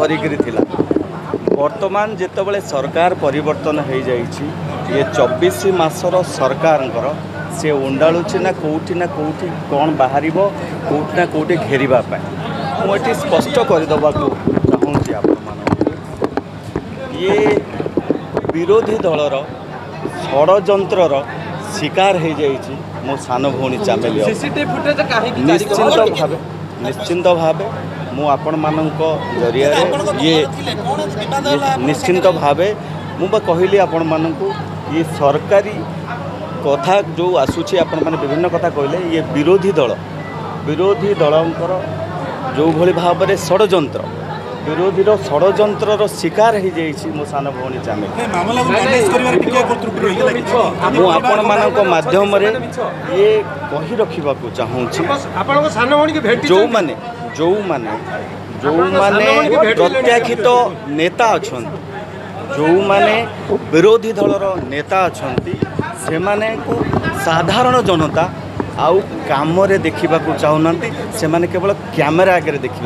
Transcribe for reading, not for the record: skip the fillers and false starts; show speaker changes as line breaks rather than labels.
धरिकी थिला वर्तमान जेतबले सरकार परिवर्तन हो जाइछि ये 24 मासर सरकार से उंडालुची ना कौटी कौन बाहर कौटी ना कौटी घेरवा मुझे स्पष्ट करदे चाहूँगी आप ये विरोधी दलर षड्यंत्रर शिकार हो जाइछि मो सान भौणी चामेली निश्चिंत भाव मु आपण मानक जरिया ये निश्चिंत भाव मु कहली आपण मानक ये सरकारी कथा जो आसूची आपण माने विभिन्न कथा कहले ये विरोधी दलंकर जो भली भाव में षड्यंत्र विरोधी षड्यंत्र शिकार हो जाइछि मो सान भौणी चामेली मु आपण मानक माध्यम रे ये कहि रखिबा को चाहूँगी जो माने प्रत्याखित नेता अच्छा जो माने विरोधी दलर नेता अच्छा से माने को साधारण जनता आउ काम रे देखा चाहूना से माने केवल कैमेरा आगे देखा